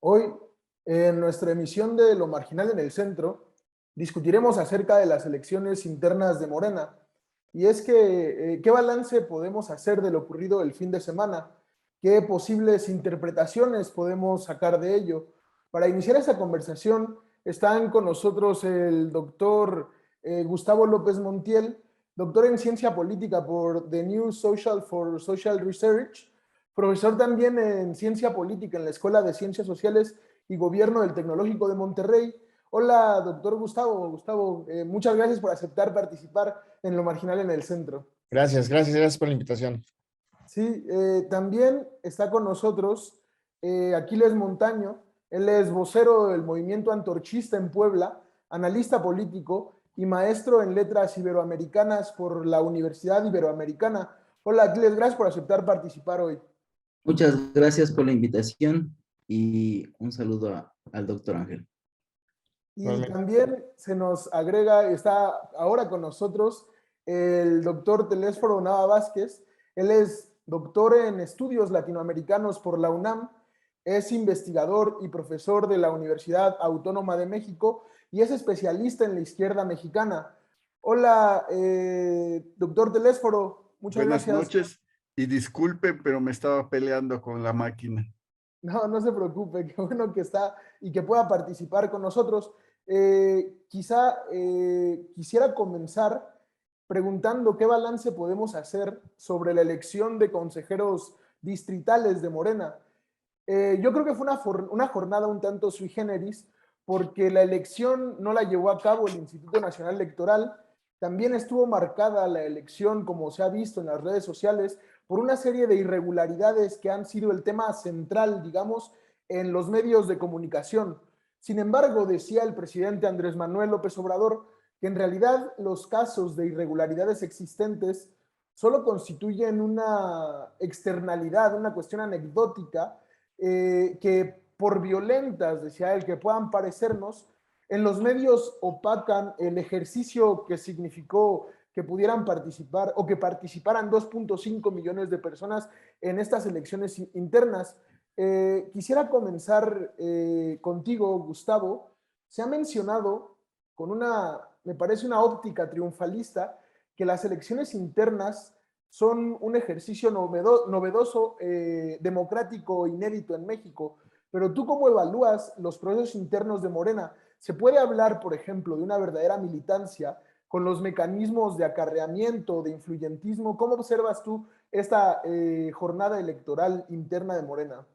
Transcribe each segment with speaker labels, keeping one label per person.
Speaker 1: Hoy, en nuestra emisión de Lo Marginal en el Centro, discutiremos acerca de las elecciones internas de Morena. Y es que, ¿qué balance podemos hacer de lo ocurrido el fin de semana? ¿Qué posibles interpretaciones podemos sacar de ello? Para iniciar esta conversación, están con nosotros el doctor Gustavo López Montiel, doctor en Ciencia Política por The New Social for Social Research, profesor también en Ciencia Política en la Escuela de Ciencias Sociales y Gobierno del Tecnológico de Monterrey. Hola, doctor Gustavo. Gustavo, muchas gracias por aceptar participar en Lo Marginal en el Centro.
Speaker 2: Gracias por la invitación.
Speaker 1: Sí, también está con nosotros Aquiles Montaño. Él es vocero del Movimiento Antorchista en Puebla, analista político y maestro en letras iberoamericanas por la Universidad Iberoamericana. Hola, Aquiles, gracias por aceptar participar hoy.
Speaker 3: Muchas gracias por la invitación y un saludo al doctor Ángel.
Speaker 1: Y también se nos agrega, está ahora con nosotros el doctor Telésforo Nava Vázquez. Él es doctor en estudios latinoamericanos por la UNAM, es investigador y profesor de la Universidad Autónoma de México y es especialista en la izquierda mexicana. Hola, doctor Telésforo, muchas gracias.
Speaker 4: Buenas noches y disculpe, pero me estaba peleando con la máquina.
Speaker 1: No se preocupe, qué bueno que está y que pueda participar con nosotros. Quisiera comenzar preguntando qué balance podemos hacer sobre la elección de consejeros distritales de Morena. Yo creo que fue una jornada un tanto sui generis, porque la elección no la llevó a cabo el Instituto Nacional Electoral. También estuvo marcada la elección, como se ha visto en las redes sociales, por una serie de irregularidades que han sido el tema central, digamos, en los medios de comunicación. Sin embargo, decía el presidente Andrés Manuel López Obrador que en realidad los casos de irregularidades existentes solo constituyen una externalidad, una cuestión anecdótica, que por violentas, decía él, que puedan parecernos, en los medios opacan el ejercicio que significó que pudieran participar o que participaran 2.5 millones de personas en estas elecciones internas. Quisiera comenzar contigo, Gustavo. Se ha mencionado con me parece una óptica triunfalista, que las elecciones internas son un ejercicio novedoso, democrático, inédito en México. Pero tú, ¿cómo evalúas los procesos internos de Morena? ¿Se puede hablar, por ejemplo, de una verdadera militancia con los mecanismos de acarreamiento, de influyentismo? ¿Cómo observas tú esta jornada electoral interna de Morena?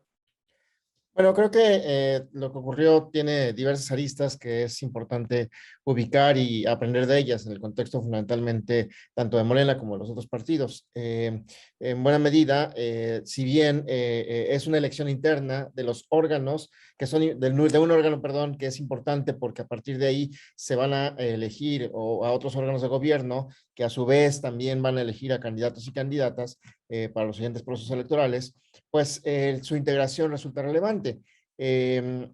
Speaker 2: Bueno, creo que lo que ocurrió tiene diversas aristas que es importante ubicar y aprender de ellas en el contexto fundamentalmente tanto de Morena como de los otros partidos. En buena medida, si bien es una elección interna de los órganos, que son de un órgano, perdón, que es importante porque a partir de ahí se van a elegir a otros órganos de gobierno que a su vez también van a elegir a candidatos y candidatas para los siguientes procesos electorales, pues su integración resulta relevante. Bueno,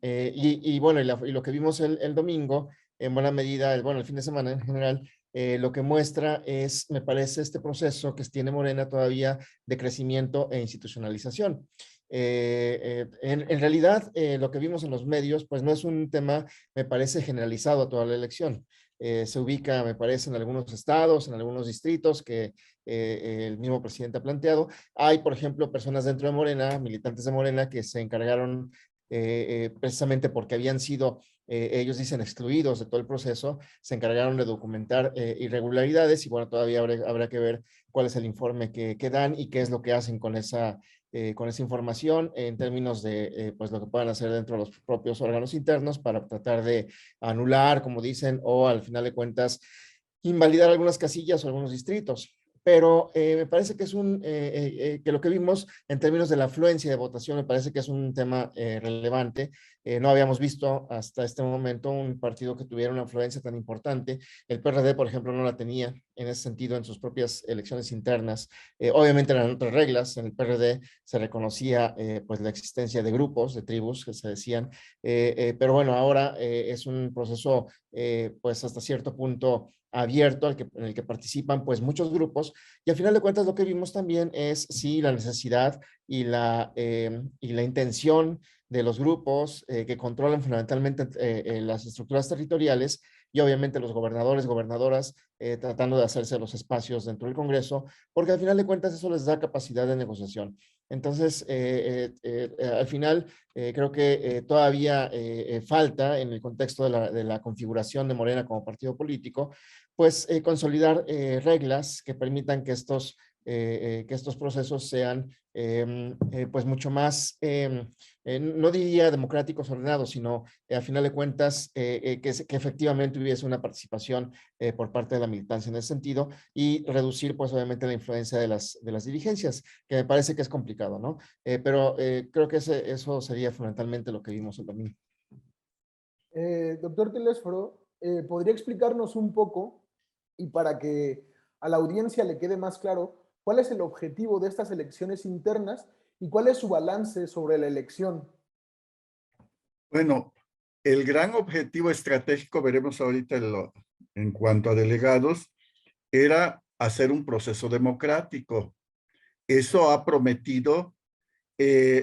Speaker 2: y lo que vimos el domingo, en buena medida, el fin de semana en general, lo que muestra es, me parece, este proceso que tiene Morena todavía de crecimiento e institucionalización. En realidad, lo que vimos en los medios, pues no es un tema, me parece, generalizado a toda la elección. Se ubica, me parece, en algunos estados, en algunos distritos que el mismo presidente ha planteado. Hay, por ejemplo, personas dentro de Morena, militantes de Morena, que se encargaron precisamente porque habían sido, ellos dicen, excluidos de todo el proceso, se encargaron de documentar irregularidades y bueno, todavía habrá que ver cuál es el informe que dan y qué es lo que hacen con esa información en términos de pues lo que puedan hacer dentro de los propios órganos internos para tratar de anular, como dicen, o al final de cuentas invalidar algunas casillas o algunos distritos. Pero me parece que es que lo que vimos en términos de la afluencia de votación me parece que es un tema relevante no habíamos visto hasta este momento un partido que tuviera una influencia tan importante. El PRD, por ejemplo, no la tenía en ese sentido en sus propias elecciones internas. Obviamente eran otras reglas. En el PRD se reconocía pues la existencia de grupos, de tribus que se decían, pero bueno, ahora es un proceso pues hasta cierto punto abierto en el que participan pues muchos grupos, y al final de cuentas lo que vimos también es sí la necesidad y la intención de los grupos que controlan fundamentalmente las estructuras territoriales, y obviamente los gobernadores, gobernadoras, tratando de hacerse los espacios dentro del Congreso, porque al final de cuentas eso les da capacidad de negociación. Entonces, al final, creo que todavía falta, en el contexto de la configuración de Morena como partido político, pues consolidar reglas que permitan que estos procesos sean pues mucho más, no diría democráticos, ordenados, sino a final de cuentas que efectivamente hubiese una participación por parte de la militancia en ese sentido, y reducir pues obviamente la influencia de las dirigencias, que me parece que es complicado, ¿no? Pero creo que eso sería fundamentalmente lo que vimos el domingo.
Speaker 1: Doctor Telésforo, ¿podría explicarnos un poco, y para que a la audiencia le quede más claro, cuál es el objetivo de estas elecciones internas y cuál es su balance sobre la elección?
Speaker 4: Bueno, el gran objetivo estratégico, veremos ahorita en cuanto a delegados, era hacer un proceso democrático. Eso ha prometido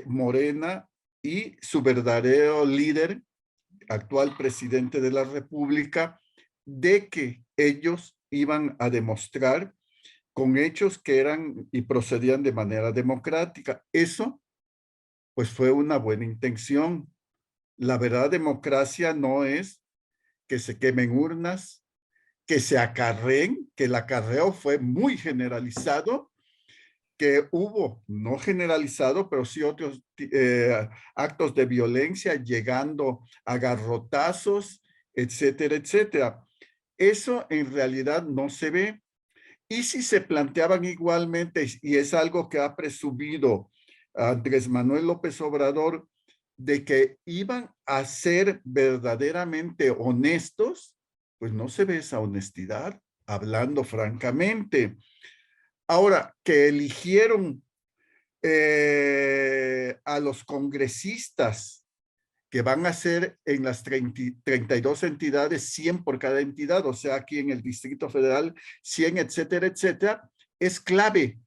Speaker 4: Morena y su verdadero líder, actual presidente de la República, de que ellos iban a demostrar con hechos que eran y procedían de manera democrática. Eso, pues, fue una buena intención. La verdad, democracia no es que se quemen urnas, que se acarreen, que el acarreo fue muy generalizado, que hubo, no generalizado, pero sí otros actos de violencia, llegando a garrotazos, etcétera, etcétera. Eso en realidad no se ve. Y si se planteaban igualmente, y es algo que ha presumido Andrés Manuel López Obrador, de que iban a ser verdaderamente honestos, pues no se ve esa honestidad, hablando francamente. Ahora, que eligieron a los congresistas que van a ser en las 32 entidades, 100 por cada entidad, o sea, aquí en el Distrito Federal, 100, etcétera, etcétera, es clave.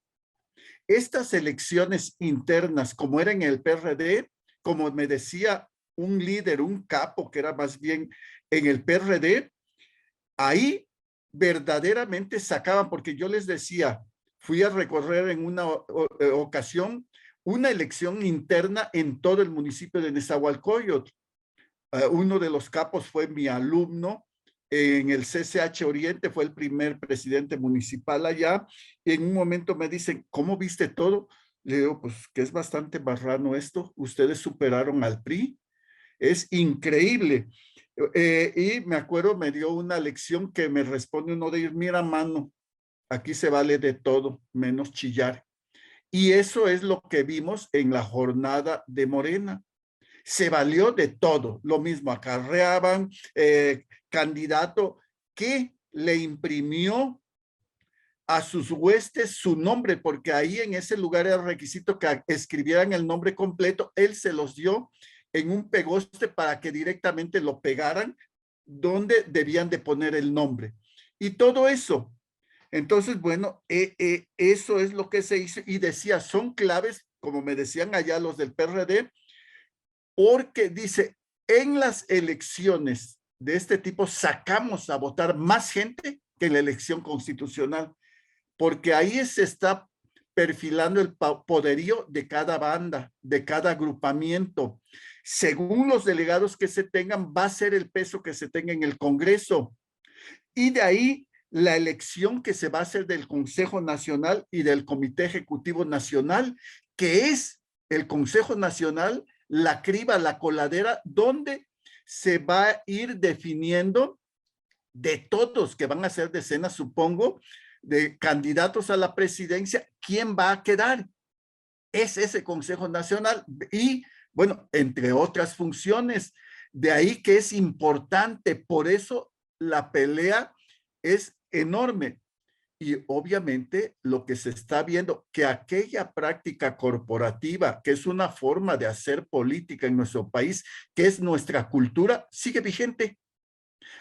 Speaker 4: Estas elecciones internas, como era en el PRD, como me decía un líder, un capo, que era más bien en el PRD, ahí verdaderamente sacaban, porque yo les decía, fui a recorrer en una ocasión una elección interna en todo el municipio de Nezahualcóyotl. Uno de los capos fue mi alumno en el CCH Oriente, fue el primer presidente municipal allá, y en un momento me dicen, ¿cómo viste todo? Le digo, pues que es bastante marrano esto, ustedes superaron al PRI, es increíble. Y me acuerdo, me dio una lección que me responde uno de ellos, mira, mano, aquí se vale de todo, menos chillar. Y eso es lo que vimos en la jornada de Morena. Se valió de todo, lo mismo acarreaban candidato que le imprimió a sus huestes su nombre, porque ahí en ese lugar era requisito que escribieran el nombre completo, él se los dio en un pegoste para que directamente lo pegaran donde debían de poner el nombre. Y todo eso. Entonces, bueno, eso es lo que se hizo, y decía, son claves, como me decían allá los del PRD, porque dice, en las elecciones de este tipo sacamos a votar más gente que en la elección constitucional, porque ahí se está perfilando el poderío de cada banda, de cada agrupamiento. Según los delegados que se tengan, va a ser el peso que se tenga en el Congreso. Y de ahí la elección que se va a hacer del Consejo Nacional y del Comité Ejecutivo Nacional, que es el Consejo Nacional, la criba, la coladera, donde se va a ir definiendo de todos, que van a ser decenas, supongo, de candidatos a la presidencia, quién va a quedar. Es ese Consejo Nacional, y Bueno, entre otras funciones. De ahí que es importante, por eso la pelea es enorme. Y obviamente lo que se está viendo, que aquella práctica corporativa, que es una forma de hacer política en nuestro país, que es nuestra cultura, sigue vigente.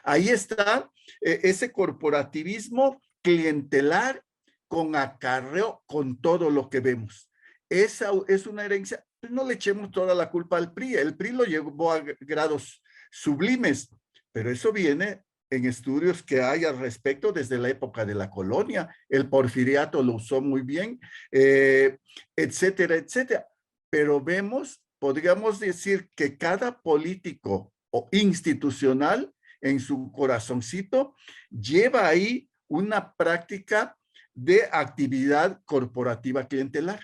Speaker 4: Ahí está ese corporativismo clientelar con acarreo, con todo lo que vemos. Esa es una herencia. No le echemos toda la culpa al PRI. El PRI lo llevó a grados sublimes, pero eso viene en estudios que hay al respecto desde la época de la colonia. El porfiriato lo usó muy bien, etcétera, etcétera. Pero vemos, podríamos decir que cada político o institucional en su corazoncito lleva ahí una práctica de actividad corporativa clientelar.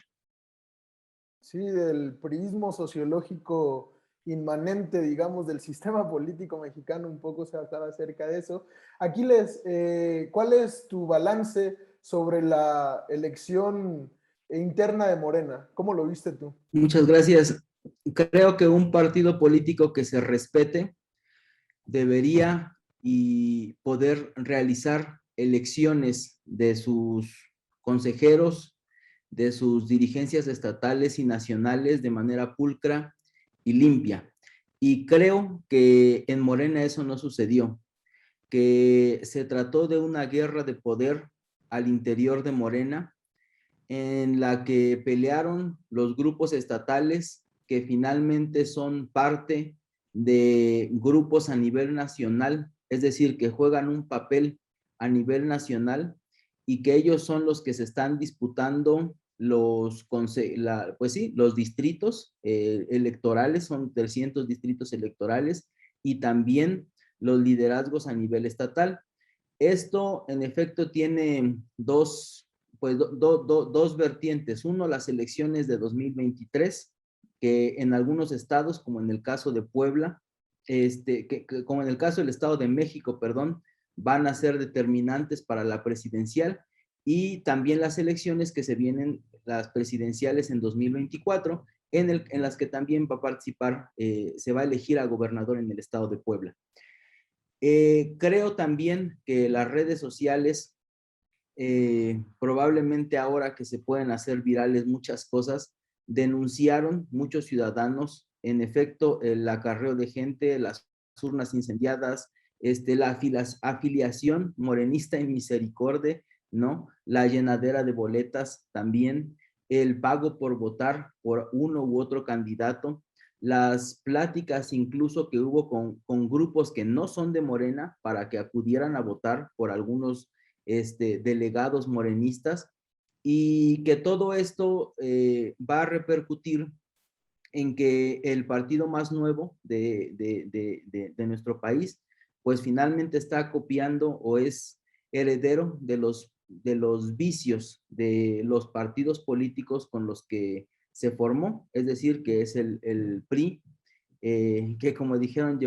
Speaker 1: Sí, del prismo sociológico inmanente, digamos, del sistema político mexicano, un poco se hablaba acerca de eso. Aquiles, ¿cuál es tu balance sobre la elección interna de Morena? ¿Cómo lo viste tú?
Speaker 3: Muchas gracias. Creo que un partido político que se respete debería y poder realizar elecciones de sus consejeros, de sus dirigencias estatales y nacionales de manera pulcra y limpia. Y creo que en Morena eso no sucedió, que se trató de una guerra de poder al interior de Morena, en la que pelearon los grupos estatales que finalmente son parte de grupos a nivel nacional, es decir, que juegan un papel a nivel nacional y que ellos son los que se están disputando pues sí, los distritos electorales, son 300 distritos electorales y también los liderazgos a nivel estatal. Esto, en efecto, tiene dos vertientes. Uno, las elecciones de 2023, que en algunos estados, como en el caso de Puebla, como en el caso del Estado de México, perdón, van a ser determinantes para la presidencial, y también las elecciones que se vienen, las presidenciales en 2024, en las que también va a participar, se va a elegir a gobernador en el Estado de Puebla. Creo también que las redes sociales, probablemente ahora que se pueden hacer virales muchas cosas, denunciaron muchos ciudadanos, en efecto, el acarreo de gente, las urnas incendiadas, la afiliación morenista en misericordia, ¿no? La llenadera de boletas también, el pago por votar por uno u otro candidato, las pláticas incluso que hubo con grupos que no son de Morena para que acudieran a votar por algunos delegados morenistas, y que todo esto va a repercutir en que el partido más nuevo de nuestro país, pues finalmente está copiando o es heredero de los vicios de los partidos políticos con los que se formó, es decir, que es el PRI, que como dijeron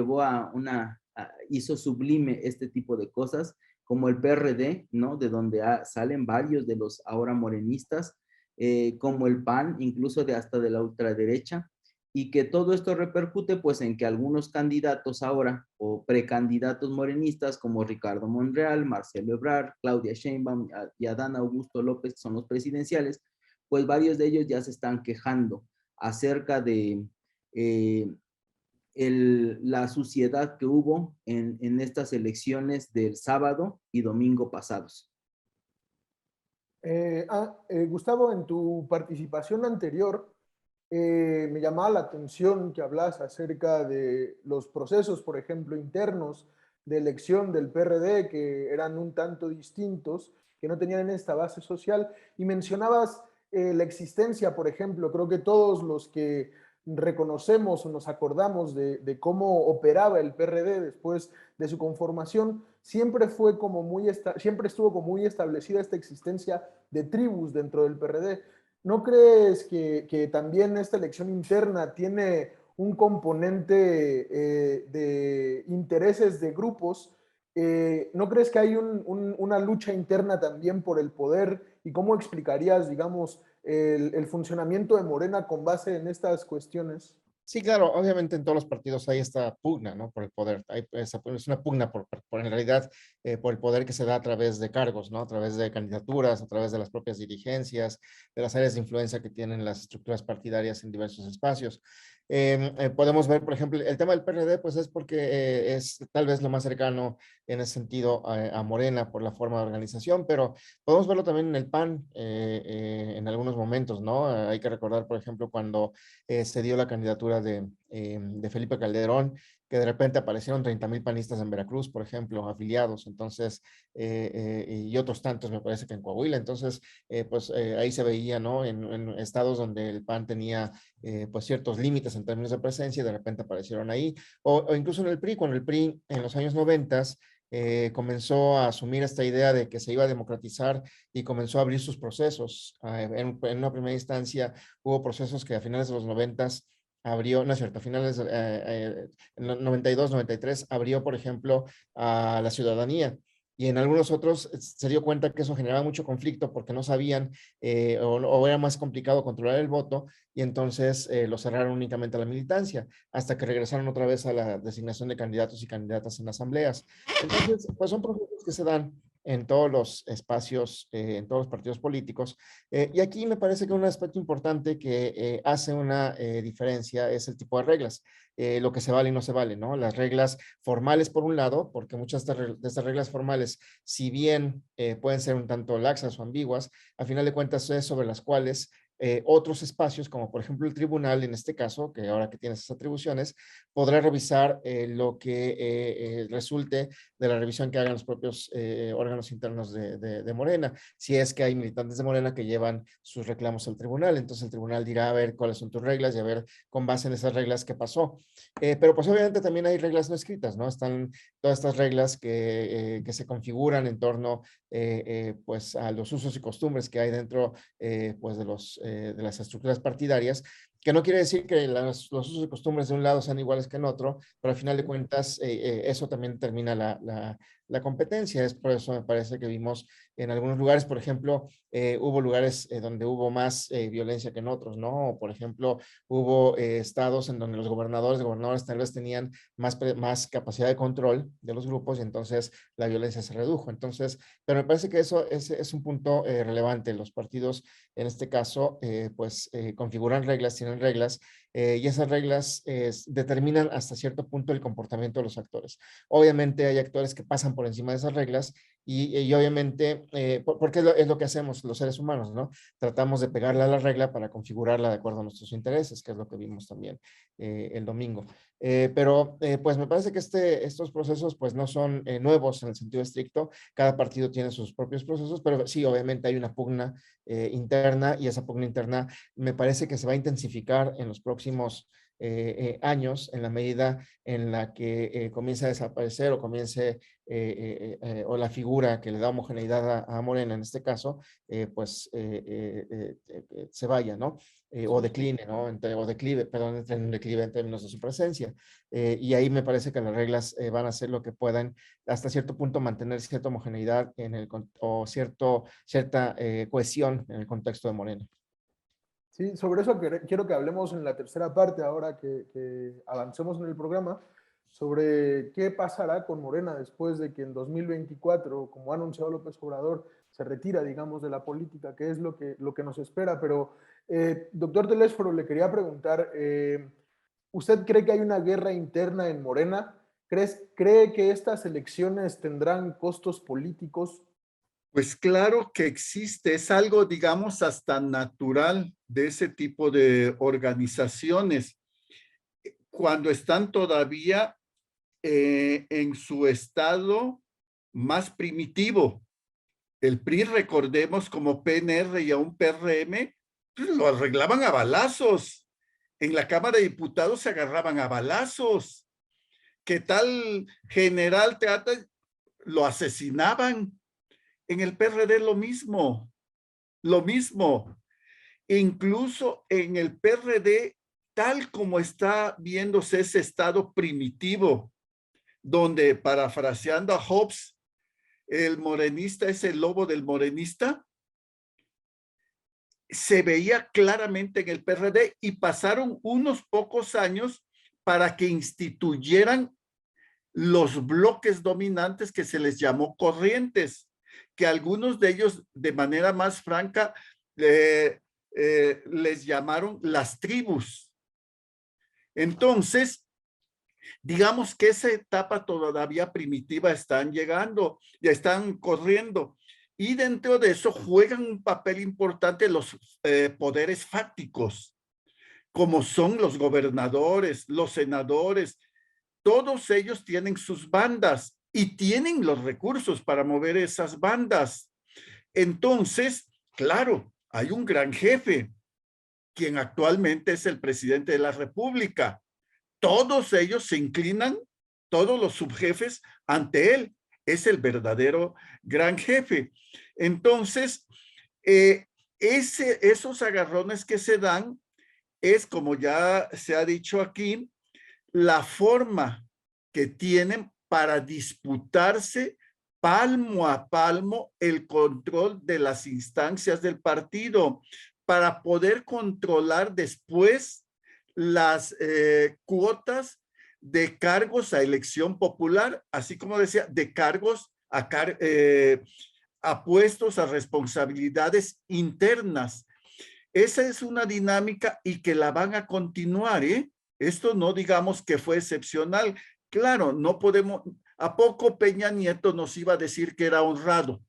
Speaker 3: hizo sublime este tipo de cosas, como el PRD, ¿no? De donde salen varios de los ahora morenistas, como el PAN, incluso hasta de la ultraderecha, y que todo esto repercute pues en que algunos candidatos ahora o precandidatos morenistas como Ricardo Monreal, Marcelo Ebrard, Claudia Sheinbaum y Adán Augusto López, que son los presidenciales, pues varios de ellos ya se están quejando acerca de la suciedad que hubo en estas elecciones del sábado y domingo pasados.
Speaker 1: Gustavo, en tu participación anterior, me llamaba la atención que hablas acerca de los procesos, por ejemplo, internos de elección del PRD, que eran un tanto distintos, que no tenían esta base social, y mencionabas la existencia, por ejemplo, creo que todos los que reconocemos o nos acordamos de cómo operaba el PRD después de su conformación, siempre fue como siempre estuvo como muy establecida esta existencia de tribus dentro del PRD. ¿No crees que también esta elección interna tiene un componente de intereses de grupos? ¿No crees que hay una lucha interna también por el poder? ¿Y cómo explicarías, digamos, el funcionamiento de Morena con base en estas cuestiones?
Speaker 2: Sí, claro, obviamente en todos los partidos hay esta pugna, ¿no? Por el poder. Es una pugna en realidad por el poder que se da a través de cargos, ¿no? A través de candidaturas, a través de las propias dirigencias, de las áreas de influencia que tienen las estructuras partidarias en diversos espacios. Podemos ver, por ejemplo, el tema del PRD, pues es porque es tal vez lo más cercano en ese sentido a Morena por la forma de organización, pero podemos verlo también en el PAN en algunos momentos, ¿no? Hay que recordar, por ejemplo, cuando se dio la candidatura de Felipe Calderón, que de repente aparecieron 30,000 panistas en Veracruz, por ejemplo, afiliados, entonces, y otros tantos, me parece que en Coahuila, entonces, ahí se veía, ¿no? En estados donde el PAN tenía, pues, ciertos límites en términos de presencia y de repente aparecieron ahí, o incluso en el PRI, cuando el PRI en los años 90 comenzó a asumir esta idea de que se iba a democratizar y comenzó a abrir sus procesos. En una primera instancia hubo procesos que a finales de los 90 abrió, no es cierto, a finales, en 92, 93, abrió, por ejemplo, a la ciudadanía. Y en algunos otros se dio cuenta que eso generaba mucho conflicto porque no sabían o era más complicado controlar el voto y entonces lo cerraron únicamente a la militancia hasta que regresaron otra vez a la designación de candidatos y candidatas en asambleas. Entonces, pues son procesos que se dan en todos los espacios, en todos los partidos políticos. Y aquí me parece que un aspecto importante que hace una diferencia es el tipo de reglas, lo que se vale y no se vale, ¿no? Las reglas formales por un lado, porque muchas de estas reglas formales, si bien pueden ser un tanto laxas o ambiguas, a final de cuentas es sobre las cuales otros espacios, como por ejemplo el tribunal, en este caso, que ahora que tiene esas atribuciones, podrá revisar lo que resulte de la revisión que hagan los propios órganos internos de Morena. Si es que hay militantes de Morena que llevan sus reclamos al tribunal, entonces el tribunal dirá a ver cuáles son tus reglas y a ver con base en esas reglas qué pasó. Pero pues obviamente también hay reglas no escritas, ¿no? Están todas estas reglas que se configuran en torno pues a los usos y costumbres que hay dentro pues de las estructuras partidarias, que no quiere decir que los usos y costumbres de un lado sean iguales que en otro, pero al final de cuentas eso también determina la competencia. Es por eso me parece que vimos en algunos lugares, por ejemplo, hubo lugares donde hubo más violencia que en otros, ¿no? O, por ejemplo, hubo estados en donde los gobernadores tal vez tenían más capacidad de control de los grupos y entonces la violencia se redujo. Entonces, pero me parece que eso es un punto relevante. Los partidos, en este caso, configuran reglas, tienen reglas, y esas reglas determinan hasta cierto punto el comportamiento de los actores. Obviamente hay actores que pasan por encima de esas reglas y obviamente, porque es lo que hacemos los seres humanos, ¿no? Tratamos de pegarle a la regla para configurarla de acuerdo a nuestros intereses, que es lo que vimos también el domingo. Pues me parece que estos procesos pues no son nuevos en el sentido estricto, cada partido tiene sus propios procesos, pero sí, obviamente hay una pugna interna y esa pugna interna me parece que se va a intensificar en los próximos años en la medida en la que comience a desaparecer o comience o la figura que le da homogeneidad a Morena en este caso, se vaya, ¿no? O decline, ¿no? O declive, perdón, entre en declive en términos de su presencia. Y ahí me parece que las reglas van a hacer lo que puedan hasta cierto punto mantener cierta homogeneidad o cierta cohesión en el contexto de Morena.
Speaker 1: Sí, sobre eso quiero que hablemos en la tercera parte, ahora que avancemos en el programa, sobre qué pasará con Morena después de que en 2024, como ha anunciado López Obrador, se retira, digamos, de la política, qué es lo que nos espera. Pero, doctor Telésforo, le quería preguntar, ¿usted cree que hay una guerra interna en Morena? ¿Cree que estas elecciones tendrán costos políticos?
Speaker 4: Pues claro que existe, es algo, digamos, hasta natural de ese tipo de organizaciones. Cuando están todavía en su estado más primitivo. El PRI, recordemos, como PNR y aún PRM, pues lo arreglaban a balazos. En la Cámara de Diputados se agarraban a balazos. ¿Qué tal general trata? Lo asesinaban. En el PRD lo mismo, lo mismo. Incluso en el PRD, tal como está viéndose ese estado primitivo, donde, parafraseando a Hobbes, el morenista es el lobo del morenista, se veía claramente en el PRD y pasaron unos pocos años para que instituyeran los bloques dominantes que se les llamó corrientes, que algunos de ellos de manera más franca les llamaron las tribus. Entonces, digamos que esa etapa todavía primitiva están llegando, ya están corriendo. Y dentro de eso juegan un papel importante los poderes fácticos, como son los gobernadores, los senadores. Todos ellos tienen sus bandas y tienen los recursos para mover esas bandas. Entonces, claro, hay un gran jefe, quien actualmente es el presidente de la República. Todos ellos se inclinan, todos los subjefes, ante él. Es el verdadero gran jefe. Entonces, esos agarrones que se dan es, como ya se ha dicho aquí, la forma que tienen para disputarse palmo a palmo el control de las instancias del partido, para poder controlar después las cuotas de cargos a elección popular, así como decía, de cargos a puestos, a responsabilidades internas. Esa es una dinámica y que la van a continuar, ¿eh? Esto no digamos que fue excepcional. Claro, no podemos, ¿a poco Peña Nieto nos iba a decir que era honrado?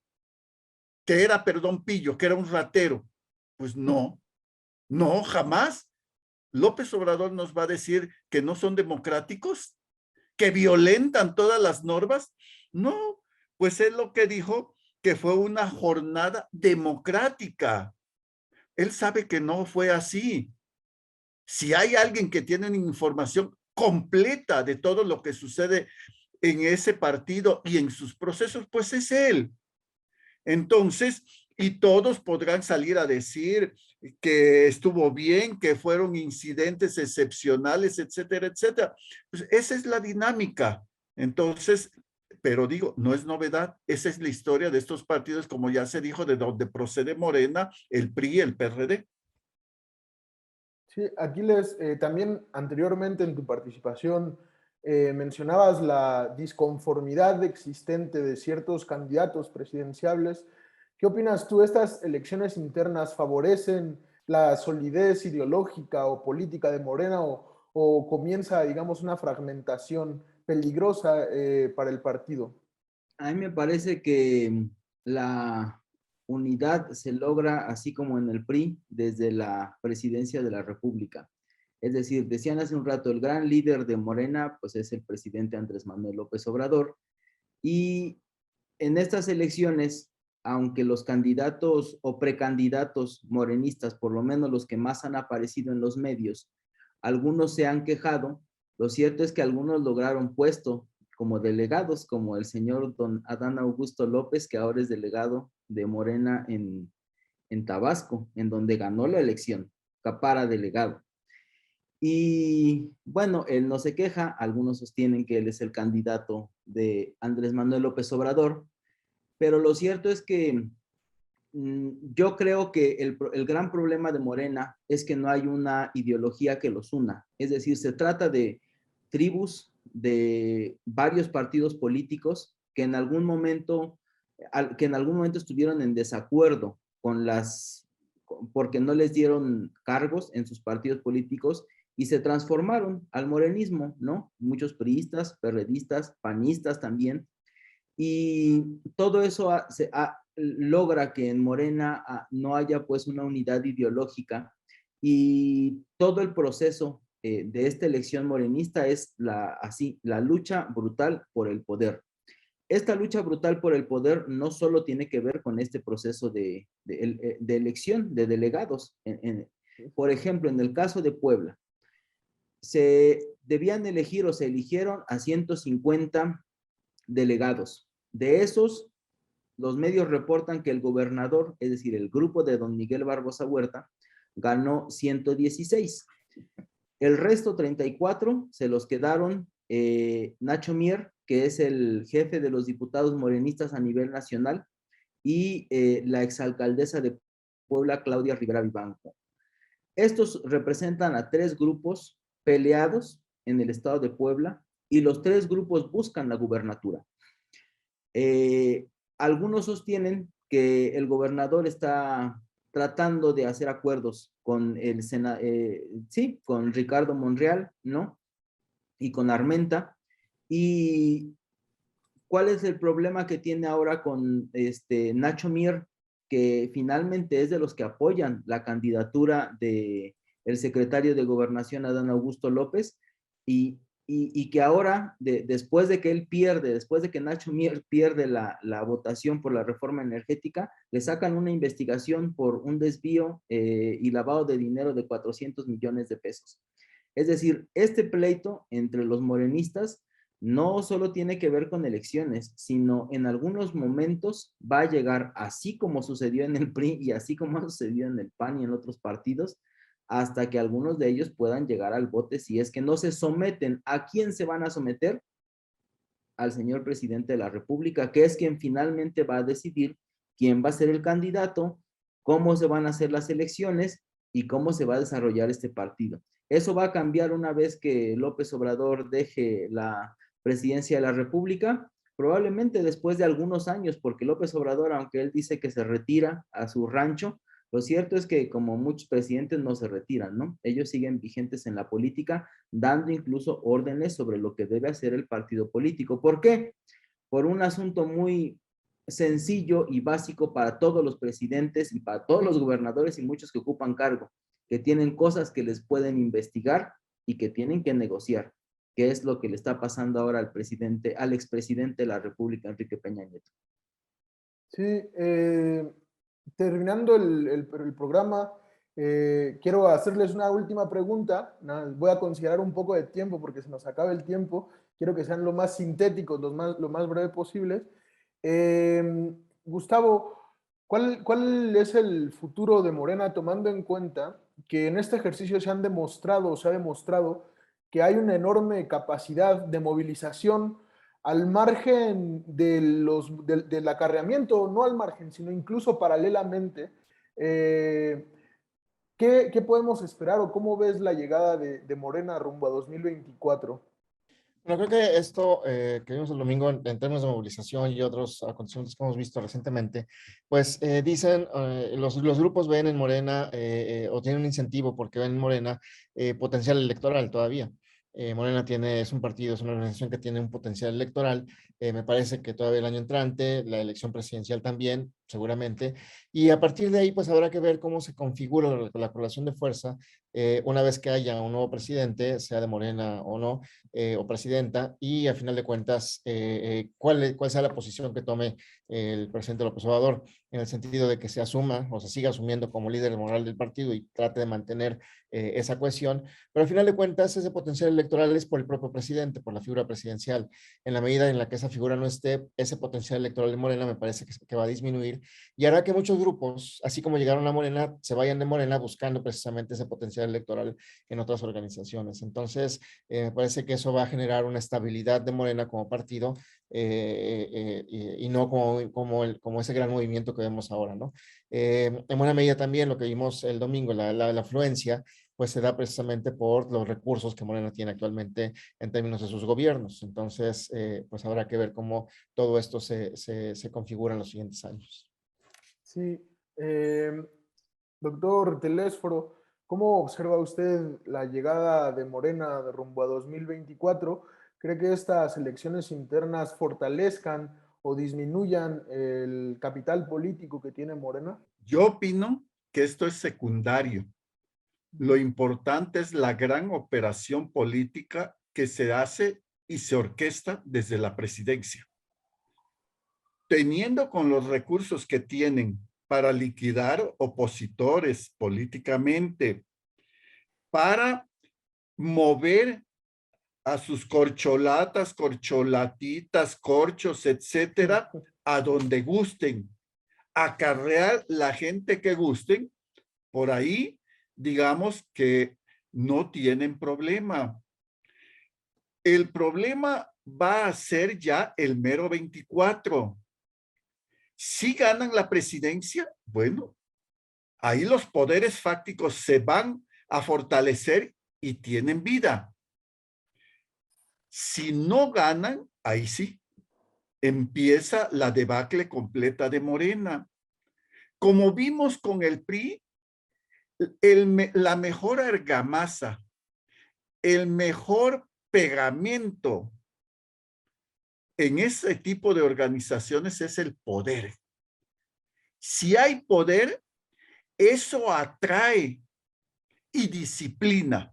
Speaker 4: Que era, perdón, pillo, que era un ratero. Pues no, no, jamás. López Obrador nos va a decir que no son democráticos, que violentan todas las normas. No, pues es lo que dijo, que fue una jornada democrática. Él sabe que no fue así. Si hay alguien que tiene información completa de todo lo que sucede en ese partido y en sus procesos, pues es él. Entonces, y todos podrán salir a decir que estuvo bien, que fueron incidentes excepcionales, etcétera, etcétera. Pues esa es la dinámica. Entonces, pero digo, no es novedad, esa es la historia de estos partidos, como ya se dijo, de donde procede Morena, el PRI, el PRD.
Speaker 1: Sí, Aquiles, también anteriormente en tu participación mencionabas la disconformidad existente de ciertos candidatos presidenciables. ¿Qué opinas tú? ¿Estas elecciones internas favorecen la solidez ideológica o política de Morena o comienza, digamos, una fragmentación peligrosa para el partido?
Speaker 3: A mí me parece que la unidad se logra, así como en el PRI, desde la presidencia de la República. Es decir, decían hace un rato, el gran líder de Morena, pues es el presidente Andrés Manuel López Obrador. Y en estas elecciones, aunque los candidatos o precandidatos morenistas, por lo menos los que más han aparecido en los medios, algunos se han quejado, lo cierto es que algunos lograron puesto como delegados, como el señor don Adán Augusto López, que ahora es delegado de Morena en Tabasco, en donde ganó la elección, para delegado. Y bueno, él no se queja, algunos sostienen que él es el candidato de Andrés Manuel López Obrador, pero lo cierto es que yo creo que el gran problema de Morena es que no hay una ideología que los una. Es decir, se trata de tribus de varios partidos políticos que en algún momento estuvieron en desacuerdo con porque no les dieron cargos en sus partidos políticos y se transformaron al morenismo, ¿no? Muchos priistas, perredistas, panistas también. Y todo eso logra que en Morena no haya pues una unidad ideológica y todo el proceso de esta elección morenista es la lucha brutal por el poder. Esta lucha brutal por el poder no solo tiene que ver con este proceso de elección de delegados. Por ejemplo, en el caso de Puebla, se debían elegir o se eligieron a 150 delegados. De esos, los medios reportan que el gobernador, es decir, el grupo de don Miguel Barbosa Huerta, ganó 116. El resto, 34, se los quedaron Nacho Mier, que es el jefe de los diputados morenistas a nivel nacional, y la exalcaldesa de Puebla, Claudia Rivera Vivanco. Estos representan a 3 grupos peleados en el estado de Puebla y los 3 grupos buscan la gubernatura. Algunos sostienen que el gobernador está tratando de hacer acuerdos con con Ricardo Monreal, ¿no? Y con Armenta. ¿Y cuál es el problema que tiene ahora con Nacho Mier, que finalmente es de los que apoyan la candidatura de el secretario de Gobernación, Adán Augusto López, y que ahora, después de que él pierde, después de que Nacho Mier pierde la votación por la reforma energética, le sacan una investigación por un desvío y lavado de dinero de 400 millones de pesos. Es decir, este pleito entre los morenistas no solo tiene que ver con elecciones, sino en algunos momentos va a llegar, así como sucedió en el PRI y así como ha sucedido en el PAN y en otros partidos, hasta que algunos de ellos puedan llegar al bote si es que no se someten. ¿A quién se van a someter? Al señor presidente de la República, que es quien finalmente va a decidir quién va a ser el candidato, cómo se van a hacer las elecciones y cómo se va a desarrollar este partido. Eso va a cambiar una vez que López Obrador deje la presidencia de la República, probablemente después de algunos años, porque López Obrador, aunque él dice que se retira a su rancho, lo cierto es que como muchos presidentes no se retiran, ¿no? Ellos siguen vigentes en la política, dando incluso órdenes sobre lo que debe hacer el partido político. ¿Por qué? Por un asunto muy sencillo y básico para todos los presidentes y para todos los gobernadores y muchos que ocupan cargo, que tienen cosas que les pueden investigar y que tienen que negociar, que es lo que le está pasando ahora al expresidente de la República, Enrique Peña Nieto.
Speaker 1: Sí, terminando el programa, quiero hacerles una última pregunta. Voy a considerar un poco de tiempo porque se nos acaba el tiempo. Quiero que sean lo más sintéticos, lo más breve posibles. Gustavo, ¿cuál es el futuro de Morena tomando en cuenta que en este ejercicio se ha demostrado que hay una enorme capacidad de movilización al margen del acarreamiento, no al margen, sino incluso paralelamente? ¿Qué podemos esperar o cómo ves la llegada de Morena rumbo a 2024?
Speaker 2: Bueno, creo que esto que vimos el domingo en términos de movilización y otros acontecimientos que hemos visto recientemente, pues dicen, los grupos ven en Morena o tienen un incentivo porque ven en Morena potencial electoral todavía. Morena es un partido, es una organización que tiene un potencial electoral. Me parece que todavía el año entrante, la elección presidencial también, seguramente. Y a partir de ahí, pues habrá que ver cómo se configura la correlación de fuerza una vez que haya un nuevo presidente, sea de Morena o no, o presidenta, y a final de cuentas, cuál sea la posición que tome el presidente López Obrador, en el sentido de que se asuma o se siga asumiendo como líder moral del partido y trate de mantener esa cohesión, pero al final de cuentas ese potencial electoral es por el propio presidente, por la figura presidencial. En la medida en la que esa figura no esté, ese potencial electoral de Morena me parece que va a disminuir y hará que muchos grupos, así como llegaron a Morena, se vayan de Morena buscando precisamente ese potencial electoral en otras organizaciones. Entonces, me parece que eso va a generar una estabilidad de Morena como partido y no como ese gran movimiento que vemos ahora, ¿no? En buena medida también lo que vimos el domingo, la afluencia, pues se da precisamente por los recursos que Morena tiene actualmente en términos de sus gobiernos. Entonces, pues habrá que ver cómo todo esto se configura en los siguientes años.
Speaker 1: Sí, doctor Telésforo, ¿cómo observa usted la llegada de Morena de rumbo a 2024? ¿Cree que estas elecciones internas fortalezcan o disminuyan el capital político que tiene Morena?
Speaker 4: Yo opino que esto es secundario. Lo importante es la gran operación política que se hace y se orquesta desde la presidencia. Teniendo con los recursos que tienen para liquidar opositores políticamente, para mover a sus corcholatas, corcholatitas, corchos, etcétera, a donde gusten, acarrear la gente que gusten, por ahí, digamos que no tienen problema. El problema va a ser ya el mero 24. Si ganan la presidencia, bueno, Ahí los poderes fácticos se van a fortalecer y tienen vida. Si no ganan, ahí sí, empieza la debacle completa de Morena. Como vimos con el PRI, la mejor argamasa, el mejor pegamento en ese tipo de organizaciones es el poder. Si hay poder, eso atrae y disciplina,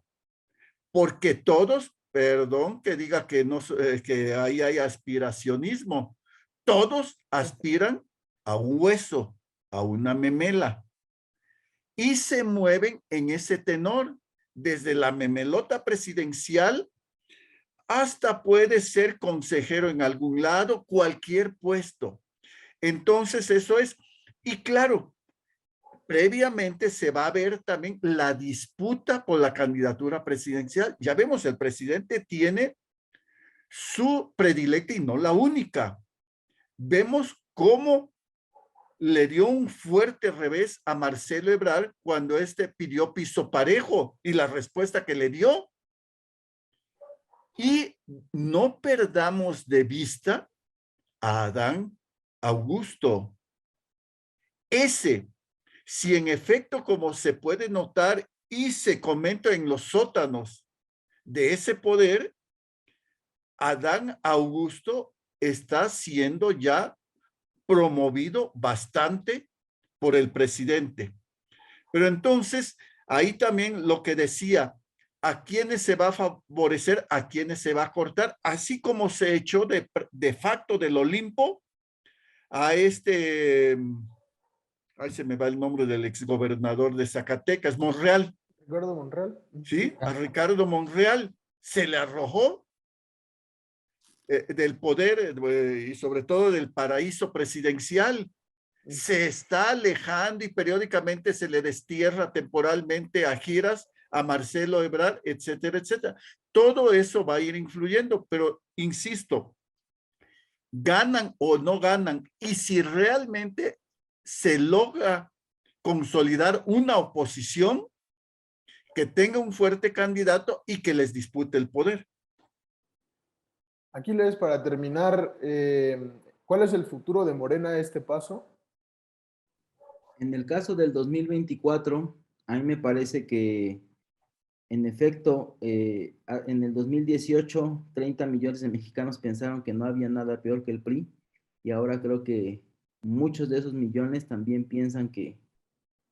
Speaker 4: porque todos, perdón que diga que, no, que ahí hay aspiracionismo, todos aspiran a un hueso, a una memela, y se mueven en ese tenor, desde la memelota presidencial hasta puede ser consejero en algún lado, cualquier puesto. Entonces eso es, y claro, previamente se va a ver también la disputa por la candidatura presidencial. Ya vemos, el presidente tiene su predilecta y no la única. Vemos cómo le dio un fuerte revés a Marcelo Ebrard cuando este pidió piso parejo y la respuesta que le dio. Y no perdamos de vista a Adán Augusto. Ese, si en efecto, como se puede notar y se comenta en los sótanos de ese poder, Adán Augusto está siendo ya promovido bastante por el presidente. Pero entonces, ahí también lo que decía, a quiénes se va a favorecer, a quiénes se va a cortar, así como se echó de facto del Olimpo a ahí se me va el nombre del exgobernador de Zacatecas, Monreal.
Speaker 1: Ricardo Monreal.
Speaker 4: ¿Sí? A Ricardo Monreal se le arrojó del poder y sobre todo del paraíso presidencial. Se está alejando y periódicamente se le destierra temporalmente a giras, a Marcelo Ebrard, etcétera, etcétera. Todo eso va a ir influyendo, pero insisto, ganan o no ganan, y si realmente se logra consolidar una oposición que tenga un fuerte candidato y que les dispute el poder.
Speaker 1: Aquiles, para terminar, ¿cuál es el futuro de Morena a este paso?
Speaker 3: En el caso del 2024, a mí me parece que, en efecto, en el 2018, 30 millones de mexicanos pensaron que no había nada peor que el PRI, y ahora creo que muchos de esos millones también piensan que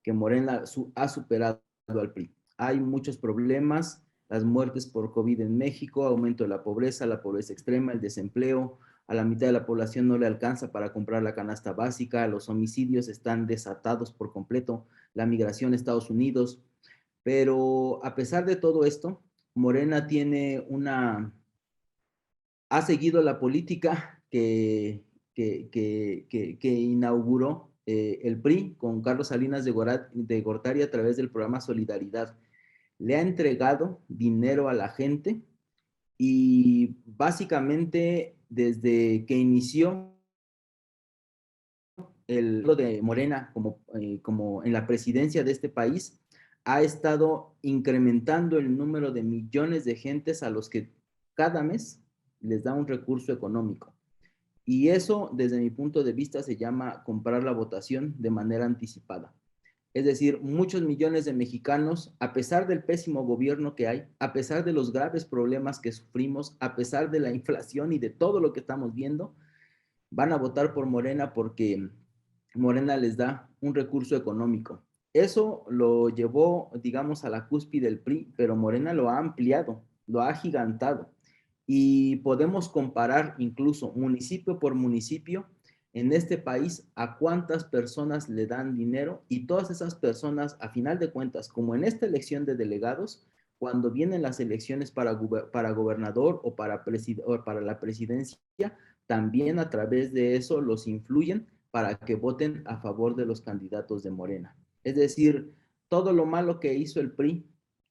Speaker 3: Morena ha superado al PRI. Hay muchos problemas, las muertes por COVID en México, aumento de la pobreza extrema, el desempleo, a la mitad de la población no le alcanza para comprar la canasta básica, los homicidios están desatados por completo, la migración a Estados Unidos, pero a pesar de todo esto, Morena ha seguido la política que inauguró el PRI con Carlos Salinas de Gortari a través del programa Solidaridad. Le ha entregado dinero a la gente y básicamente desde que inició el de Morena como en la presidencia de este país, ha estado incrementando el número de millones de gentes a los que cada mes les da un recurso económico. Y eso, desde mi punto de vista, se llama comprar la votación de manera anticipada. Es decir, muchos millones de mexicanos, a pesar del pésimo gobierno que hay, a pesar de los graves problemas que sufrimos, a pesar de la inflación y de todo lo que estamos viendo, van a votar por Morena porque Morena les da un recurso económico. Eso lo llevó, digamos, a la cúspide del PRI, pero Morena lo ha ampliado, lo ha agigantado. Y podemos comparar incluso municipio por municipio en este país a cuántas personas le dan dinero, y todas esas personas, a final de cuentas, como en esta elección de delegados, cuando vienen las elecciones para gobernador o para la presidencia, también a través de eso los influyen para que voten a favor de los candidatos de Morena. Es decir, todo lo malo que hizo el PRI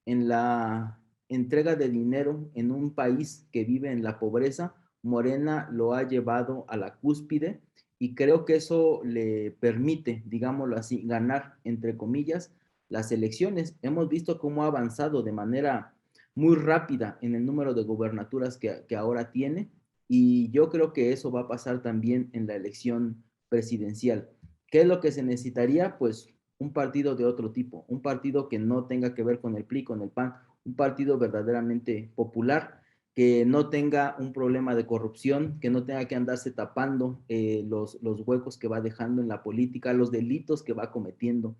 Speaker 3: en la entrega de dinero en un país que vive en la pobreza, Morena lo ha llevado a la cúspide, y creo que eso le permite, digámoslo así, ganar, entre comillas, las elecciones. Hemos visto cómo ha avanzado de manera muy rápida en el número de gubernaturas que ahora tiene, y yo creo que eso va a pasar también en la elección presidencial. ¿Qué es lo que se necesitaría? Pues un partido de otro tipo, un partido que no tenga que ver con el PRI, con el PAN, un partido verdaderamente popular, que no tenga un problema de corrupción, que no tenga que andarse tapando los huecos que va dejando en la política, los delitos que va cometiendo,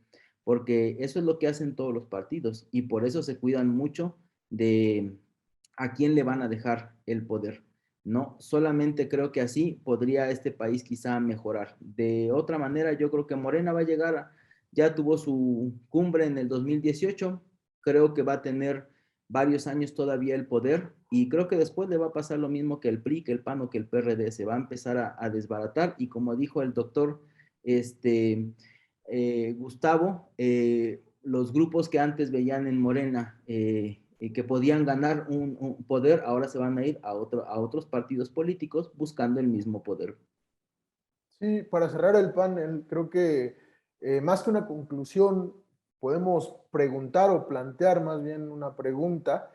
Speaker 3: porque eso es lo que hacen todos los partidos y por eso se cuidan mucho de a quién le van a dejar el poder. No, solamente creo que así podría este país quizá mejorar. De otra manera, yo creo que Morena va a llegar, ya tuvo su cumbre en el 2018, creo que va a tener varios años todavía el poder y creo que después le va a pasar lo mismo que el PRI, que el PAN o que el PRD, se va a empezar a desbaratar y como dijo el doctor Gustavo, los grupos que antes veían en Morena que podían ganar un poder, ahora se van a ir a otros partidos políticos buscando el mismo poder.
Speaker 1: Sí, para cerrar el panel, creo que más que una conclusión, podemos preguntar o plantear más bien una pregunta.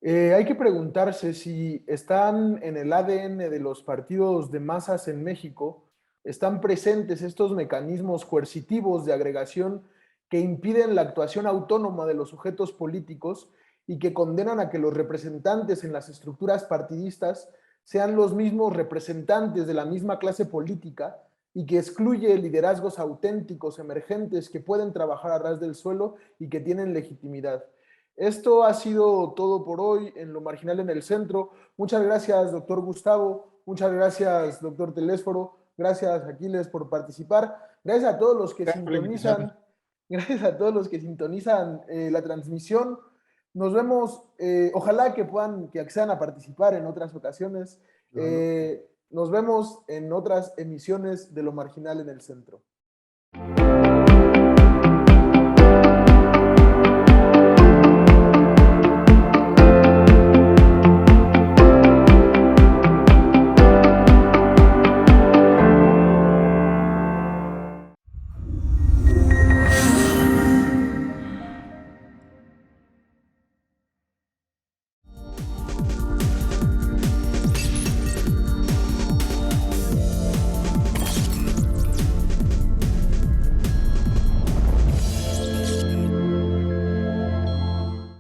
Speaker 1: Hay que preguntarse si están en el ADN de los partidos de masas en México, están presentes estos mecanismos coercitivos de agregación que impiden la actuación autónoma de los sujetos políticos y que condenan a que los representantes en las estructuras partidistas sean los mismos representantes de la misma clase política y que excluye liderazgos auténticos, emergentes, que pueden trabajar a ras del suelo y que tienen legitimidad. Esto ha sido todo por hoy en Lo Marginal en el Centro. Muchas gracias, doctor Gustavo. Muchas gracias, doctor Telésforo. Gracias, Aquiles, por participar. Gracias a todos los que
Speaker 2: Gracias por la invitación.
Speaker 1: gracias a todos los que sintonizan la transmisión. Nos vemos, ojalá que accedan a participar en otras ocasiones.
Speaker 4: Claro.
Speaker 1: Nos vemos en otras emisiones de Lo Marginal en el Centro.